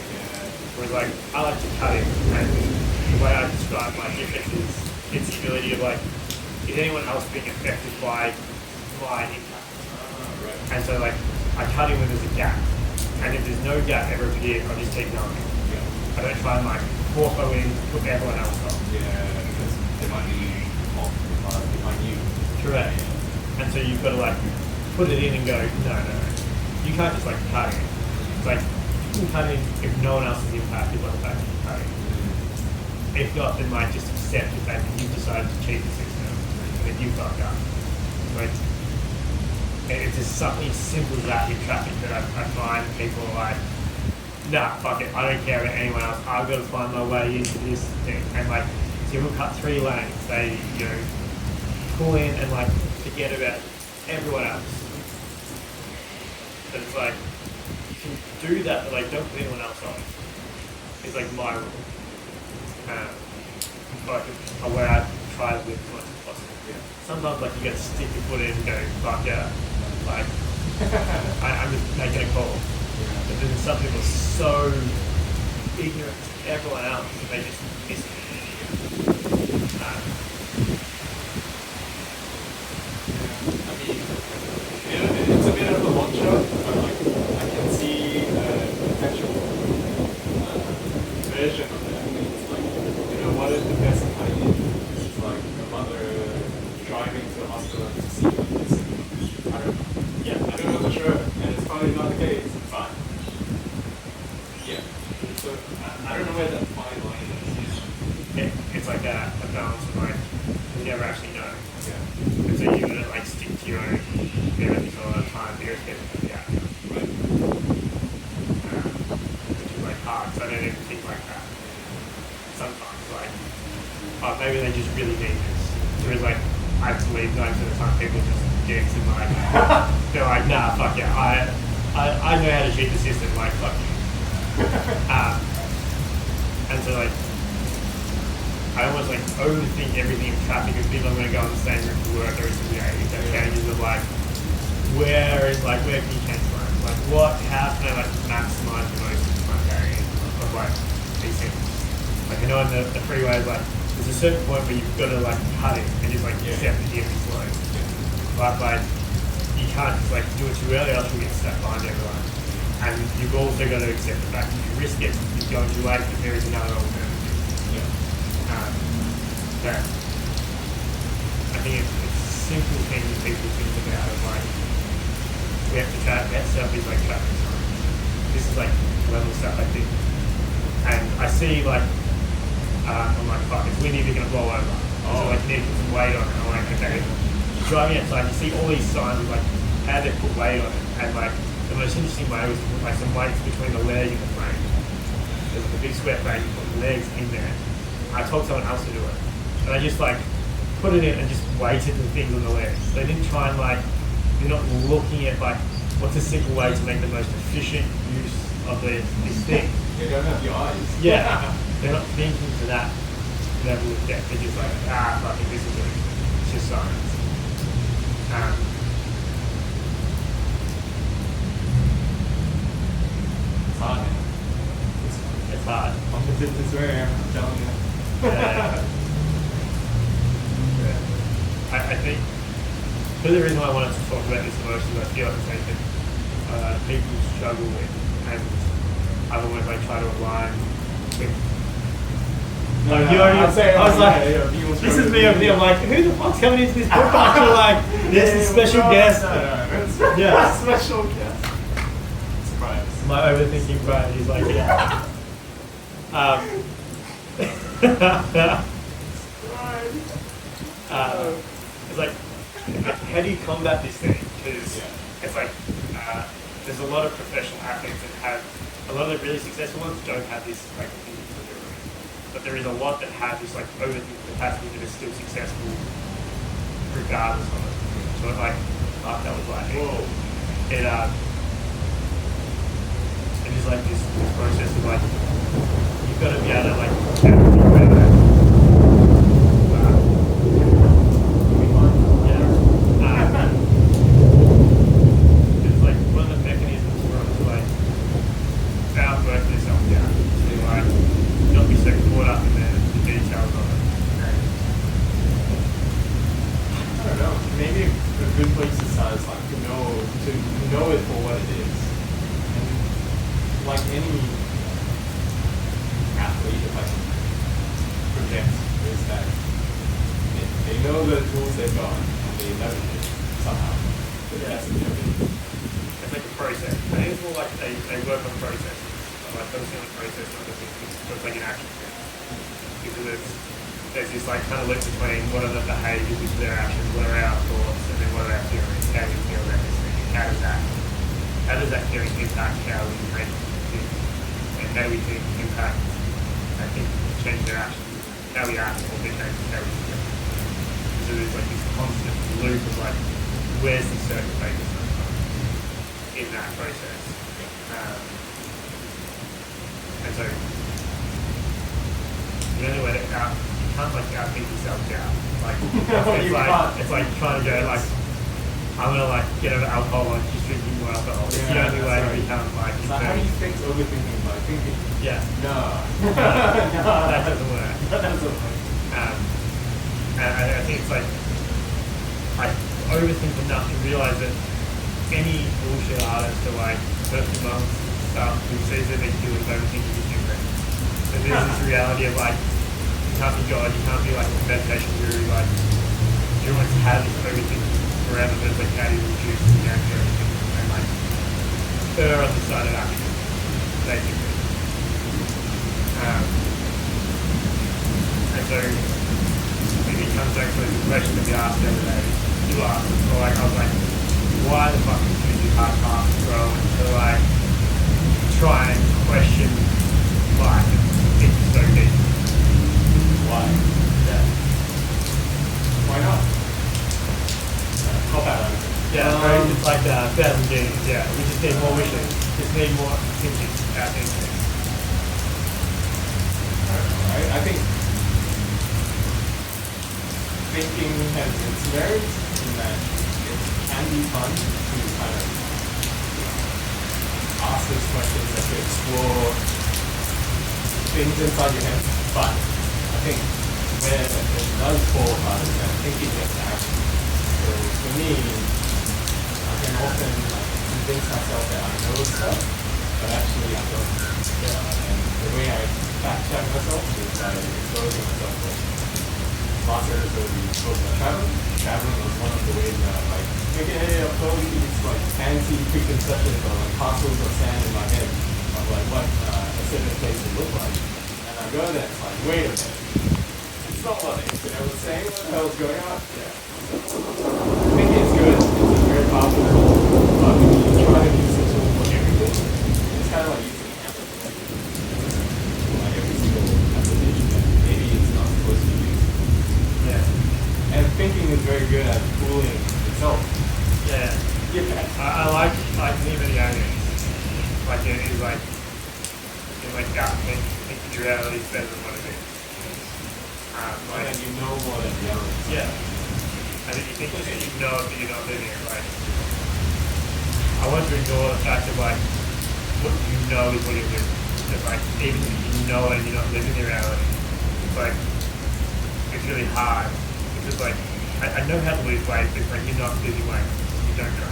Whereas like I like to cut in, and the way I describe my difference is it's the ability of like is anyone else being affected by my impact? And so like I cut in when there's a gap, and if there's no gap ever appeared, I'll just keep going. I don't try and like force my way in, put everyone else off. Yeah, because there might be multiple cars behind you. Correct. And so you've got to like put it in and go, no. You can't just like cut in. It's like you can cut in if no one else is impacted by the fact that you're cutting. If not, then like just accept the fact that you've decided to cheat the system and that you fucked up. Like it's just something simple as that in traffic that I find people are like, nah, fuck it, I don't care about anyone else. I've got to find my way into this thing. And like, people cut 3 lanes. They, pull in and like forget about everyone else. But it's like, you can do that, but like, don't put anyone else on. It's like my rule. Like a way I try to live as much as possible. Yeah. Sometimes like you got to stick your foot in and go, fuck yeah. Like, I'm just making a call. But then some people are so ignorant to everyone else that they just miss it. I mean, it's a bit of a long shot, but like I can see a potential version of that. It's like, what is the best idea? It's like a mother driving to the hospital to see what is. I don't know. Yeah, I don't know for sure, and it's probably not the case. But yeah, so I don't know where that fine line is. It's like a balance of like you never actually know. Yeah. And so you're gonna like stick to your own everything all the time, irrespective of the outcome. Right. Which is like hard, so I don't even think like that. Sometimes like, oh maybe they just really need this. Whereas like I believe 90% of the time people just dicks and like they're like, nah, fuck yeah, I know how to cheat the system, like fuck you. And so like I almost like overthink everything in traffic and feel I'm gonna go on the same route to work every single day. If that changes of like where can you change lines? Like how can I like maximize the most of my day of like these things? Like I know in the freeway like there's a certain point where you've got to like cut it and just like accept the different slow. But like you can't just like do it too early, else you'll get stuck behind everyone. And you've also got to accept the fact that you risk it if you're going too late, but there is another alternative. That I think it's simple things that people think about of like we have to set up these like traffic signs. This is like level stuff I think. And I see like I'm like, fuck, it's windy, they're gonna blow over. So like you need to put some weight on it. And I'm like, okay. Driving outside, you see all these signs of like how they put weight on it. And like the most interesting way was to put like some weights between the leg and the frame. There's like a big square frame, you put the legs in there. I told someone else to do it. And I just like put it in and just weighted the things on the legs. They didn't try and like, they're not looking at like what's a simple way to make the most efficient use of this thing. You don't have your eyes. Yeah. They're not thinking to that level of depth. They're just like, fuck it, this is it. It's just science. It's hard, man. It's hard. It's very hard, I'm telling you. I think but the reason why I wanted to talk about this emotion is I feel like it's something that people struggle with, and I've always like tried to align with. This is me over here. I'm like, who the fuck's coming into this podcast? You're like, this is special guest. Yeah, special guest. Surprise. My overthinking brain is like, yeah. It's like, how do you combat this thing? Because it's like, there's a lot of professional athletes that have, a lot of the really successful ones don't have this like thing that they're doing. But there is a lot that have this like overthink capacity that is still successful regardless of it. So it like, that was like, whoa. It is like this process of like, you've got to be able to like, it's like one of the mechanisms for us to like outwork yourself down, to like not be so caught up in the details of it. I don't know. Maybe a good place to start is like to know it for what it is. And like any athlete, if I can project, is that they know the tools they've got and they leverage it somehow. But that's the ability. It's like a process. I think it's more like they work on processes. Like focusing on the process, not the thing. It's like an action thing. Because there's this like kind of link between what are the behaviours, which are their actions, what are our thoughts, and then what are our feelings, how we feel about this thing, how does that feeling impact how we think, and how we think impact, I think, change their actions, how we act, or they change how we feel. So there's like this constant loop of like, where's the circuit breaker in that process. And so the only way to you can't like outthink yourself down. Like it's like trying to go like, I'm gonna like get over alcohol and just drinking more alcohol. It's the only way to become like. So how do you fix overthinking by thinking? Yeah. No. That doesn't work. That doesn't work. And I think it's like I overthink enough to realise that any bullshit artist or like personal development stuff who says that they do is overthinking is different. So there's this reality of like, you can't be God, you can't be like a meditation guru, like you almost have this overthinking forever, but it's like how do you reduce the down to everything and like err on the side of action, basically. And so it comes back to the question that we asked the other day. You asked, or like I was like, why the fuck is it hard path to grow and to like try and question life? It's so deep. Why? Yeah. Why not? Cop out answer. Yeah, it's like 1,000 genes. Yeah, we just need more wishes. Just need more thinking about things. I think thinking has its merits in that it can be fun to kind of ask those questions and to explore things inside your head. But I think where it does fall apart is that thinking gets to action. So for me, I can often convince myself that I know stuff, but actually I don't. And the way I fact check myself is by exposing myself to last episode we spoke about traveling. Traveling was one of the ways that I'm like, okay, I've got these like fancy preconceptions or like parcels of sand in my head of like what a certain place would look like. And I go there, it's like, wait a minute. It's not what the internet was saying, what the hell is going on? Yeah. I think it's good, it's a very powerful tool, but when you try to use the tool for everything, it's kind of like using an application. Like every single application that maybe it's not supposed to use. Yeah. And thinking is very good at fooling itself. Yeah. I like even the aliens. Like it is like you like think the reality is better than what it is. And then you know more than the others. Yeah. I think you think that you know it, but you're not living it. Like I want to ignore the fact that like what you know is what you're doing. That like even if you know it and you're not living the reality, it's like it's really hard because like I know how to lose weight, but like you're not losing weight. You don't know.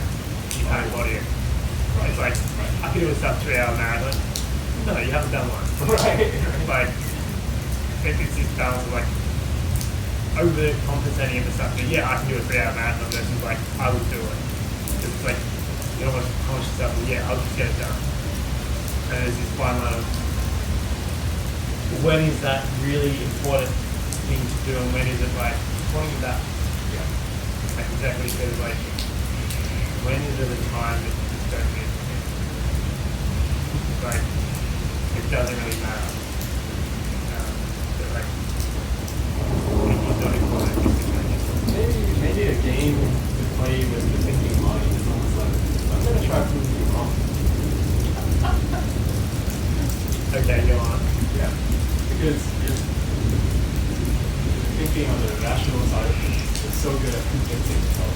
You can't embody it. Right. It's like I could do a sub 3 hour marathon. No, you haven't done one. Right. Like it's this balance of like overcompensating in the stuff. But yeah, I can do a 3 hour marathon versus like I will do it. Because it's like you almost promise yourself, well, yeah, I'll just get it done. And there's this fine line of when is that really important thing to do and when is it like pointing that? Yeah. Like exactly because like when is it a time that you just don't need it? like it doesn't really matter. But like thinking's not important in this situation. Maybe a game to play with the thinking mind is almost like, I'm going to try to prove you wrong. Okay, go on. Yeah. Because you're thinking on the rational side of things is so good at convincing yourself.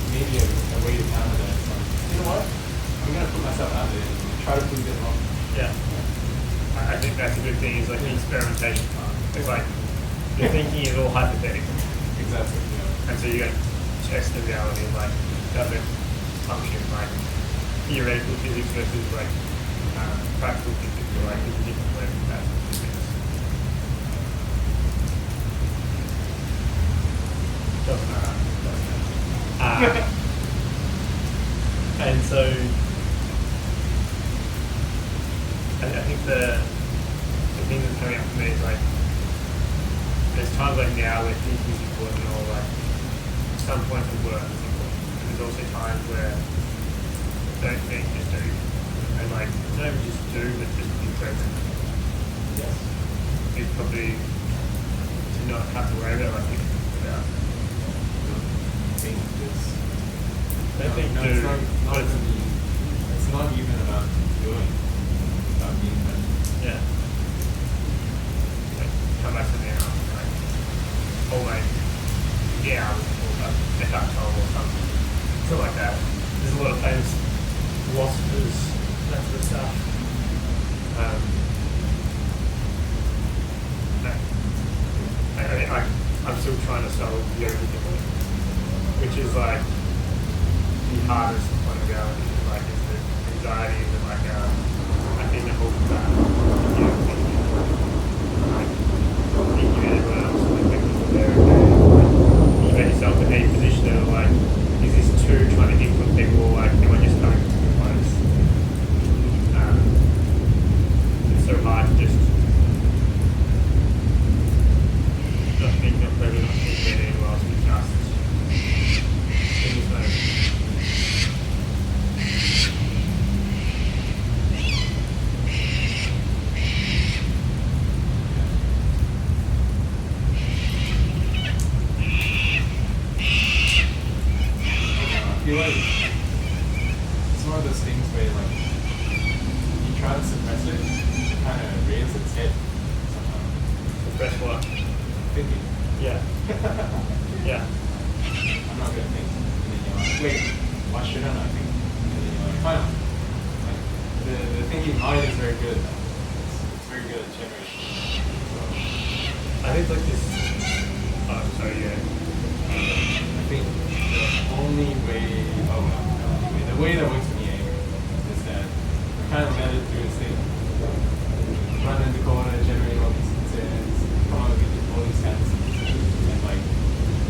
Maybe a way to counter that is like, you know what? I'm going to put myself out there and try to prove it wrong. Yeah. I think that's a good thing, is like the experimentation part. It's like your thinking is all hypothetical. Exactly. Yeah. And so you go test the reality of like, does it function like theoretical physics versus like practical physics, or like there's a different way of practical physics. Doesn't matter. And so I think the thing that's coming up for me is like, there's times like now where thinking is important, or like some points of work is important. And there's also times where don't think, just do. And like, not even just do, but just be present. Yes. It's probably to not have to worry about what I think about. Think is. Don't think, no, do. it's not But gonna be, it's not even about doing, it's about being present. yeah. Like, come back to now. Like, or like, yeah, I was talking about Eckhart Tolle or something. Something like that. There's a lot of famous philosophers, that sort of stuff. I'm still trying to solve the overthinking, which is like the hardest point of reality. Like, is the anxiety and like I think that holds back. You know, thinking about everyone else, like making people there, and like, you make yourself in a position of like, is this too trying to influence people, or like, am I just coming from a place? It's so hard to just not think, not present, not think about anyone else, but just in this moment. I feel like it's one of those things where like you try to suppress it, it kind of rears its head somehow. Suppress what? Thinking. Yeah. Yeah. I'm not gonna think. And then you're like, wait, why shouldn't I think? And then you're like, fine. Like the thinking mind is very good. It's very good at generation. So I think like this. Oh, sorry, yeah. I think the only way, the way that works for me anyway, is that I kind of let it do its thing. Run in the corner, generate all these concerns, come up with all these fantasies, and like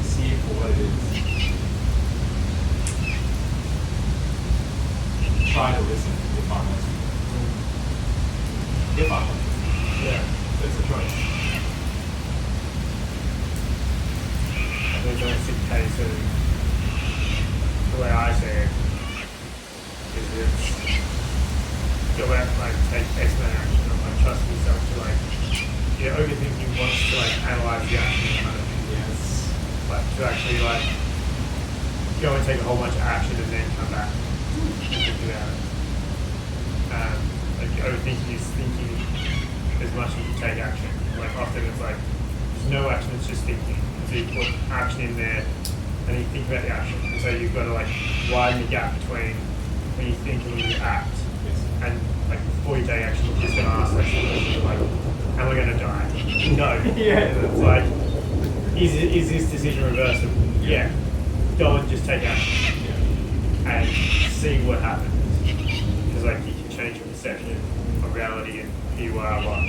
see it for what it is. Try to listen if I want to. If I want to. Yeah. It's a choice. I think that's the case of the way I say it is it's go out and like take expert action, or like trust yourself to like, overthinking wants to like analyze the action in front of you. Yes. Like to actually like go and take a whole bunch of action and then come back and think about it. Like overthinking is thinking as much as you take action. Like often it's like there's no action, it's just thinking. And so you put action in there and you think about the action. And so you've got to like widen the gap between when you think and when you act. Yes. And like before you take action, you're just gonna ask that question like, am I gonna die? No. Yeah, that's Like, is this decision reversible? Yeah. Go and just take action Yeah. and see what happens. Because like you can change your perception of reality and who you are. But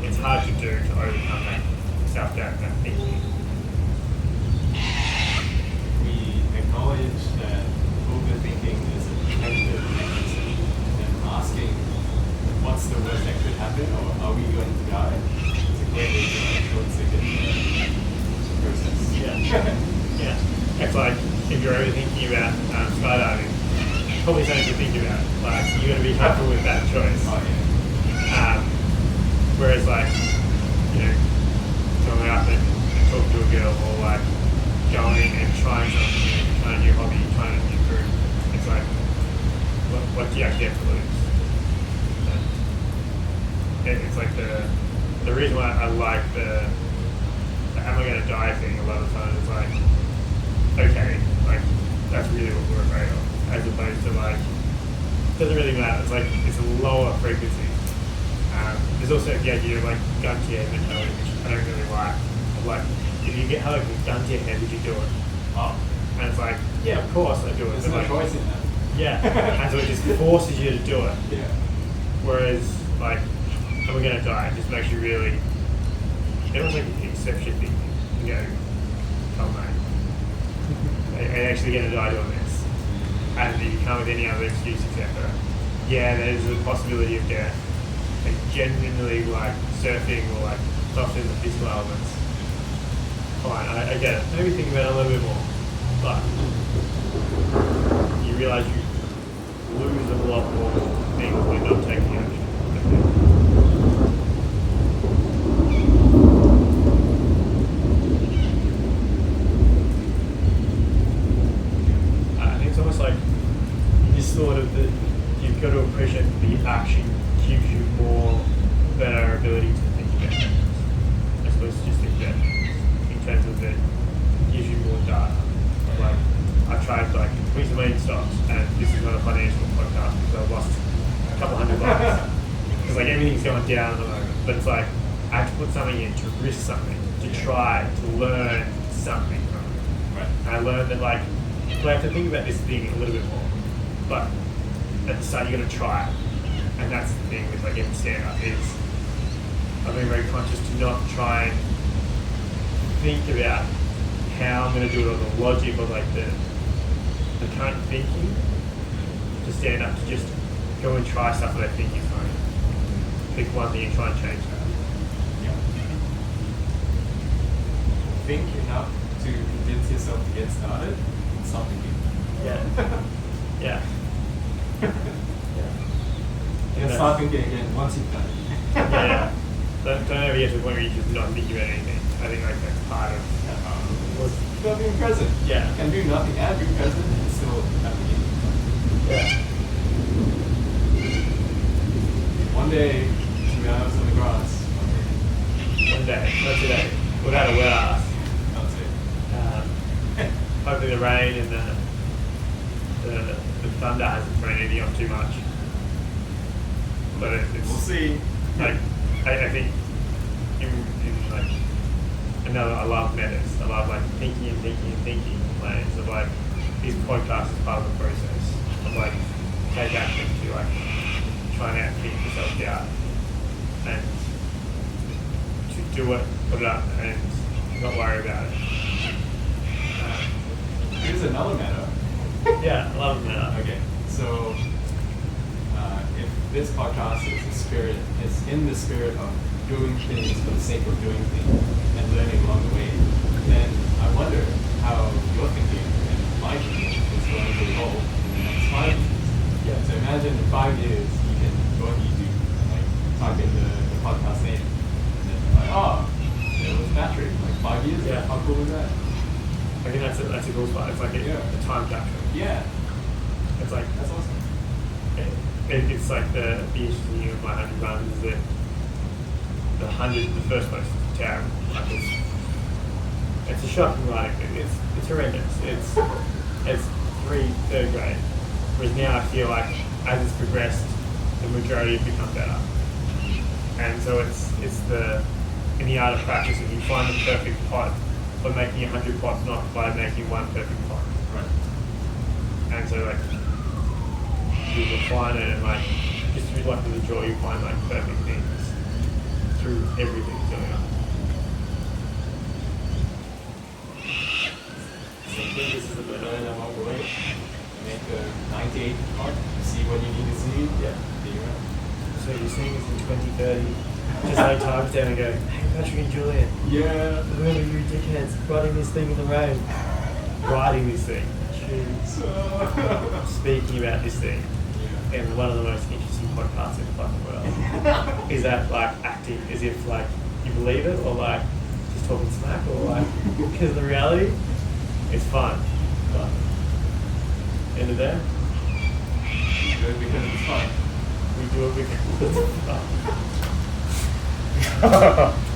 it's hard to do to overcome that self-doubt, that thinking. We acknowledge that overthinking is a protective mechanism, and asking what's the worst that could happen, or are we going to die, is a great way to like short-circuit the process. Yeah. Yeah. It's like if you're overthinking about skydiving, probably something to think about. Like, you got to be careful with that choice. Oh, yeah. Whereas, like, you know, going up and talking to a girl, or like going and trying something new, trying a new hobby, trying a new group, it's like, what do you actually have to lose? And it's like the reason why I like the am I going to die thing a lot of times is like, okay, like, that's really what we're afraid of, as opposed to like, it doesn't really matter, it's like, it's a lower frequency. There's also the idea of like gun to your head mentality, which I don't really like. Of like, if you get like a gun to your head, would you do it? Oh, And it's like, yeah, of course I do it. there's no But like, choice in that. yeah, and so it just forces you to do it. Yeah. Whereas like, am I gonna die? It just makes you really, it was like an exception thing. You go, come mate, I'm actually gonna die doing this. And you come with any other excuse except for, yeah, there's a possibility of death. Like genuinely like surfing or like softening the physical elements. Fine, I get it. Maybe think about it a little bit more. But you realise you lose a lot more things by not taking action. I think it's almost like you just thought of the, you've got to appreciate the action gives you more better ability to think about things. I suppose to just think about things in terms of that gives you more data. Like, I've tried like putting some money in stocks, and this is not a financial podcast because I've lost a couple $100. Because like everything's going down at the moment. But it's like, I have to put something in to risk something, to try, to learn something from it. Right. And I learned that like, I have to think about this thing a little bit more. But at the start you got to try it. And that's the thing with like every stand-up is I've been very conscious to not try and think about how I'm going to do it or the logic or like the current thinking to stand up, to just go and try stuff that I think is funny. Pick one thing and try and change that. Yeah. Think enough to convince yourself to get started and stop thinking. Yeah. Yeah. And start thinking again once you've done it. Yeah. Don't ever get to the point where you're just not thinking about anything. I think like that's part of Not being present. Yeah. You can do nothing and be present and still have the meaning. yeah. One day, 2 hours on the grass. One day, not today. Without a wet ass. That's it. Hopefully the rain and the thunder hasn't thrown anything off too much. But it's We'll see. like I think in like another, I love metas. I love like thinking plans of like these podcasts is part of the process of like take action to like try and outthink yourself out and to do it, put it up and not worry about it. Here's another meta. Yeah, I love meta. Okay, so if this podcast is in the spirit of doing things for the sake of doing things and learning along the way, then I wonder how your thinking and my thinking is going to evolve in the next 5 years. Yeah. So imagine in 5 years you can go on YouTube and like type in the podcast name, and then you're like, oh, there was Patrick, like 5 years ago. Yeah. How cool is that? I think that's a cool spot. It's like a time capsule. Yeah, It's like that's awesome. it's like the interesting thing of my 100 runs is that the first post is terrible. Like it's a shocking writing. It's horrendous. It's third grade. Whereas now I feel like as it's progressed, the majority have become better. And so it's in the art of practice, if you find the perfect pot by making 100 pots, not by making one perfect pot. Right. And so like you refine it and like just through luck of the draw you find like perfect things through everything going on. So I think this is the learn along the way. Make a 98 part, see what you need to see. Yeah. There you go. So you're seeing this in 2030, just like time down and go, hey Patrick and Julian, Yeah. remember you dickheads riding this thing in the rain. Riding this thing. speaking about this thing, and one of the most interesting podcasts in the fucking world, is that like acting as if like you believe it, or like just talking smack, or like because the reality, it's fun. But end of the day, we do it because it's fun. We do it because it's fun.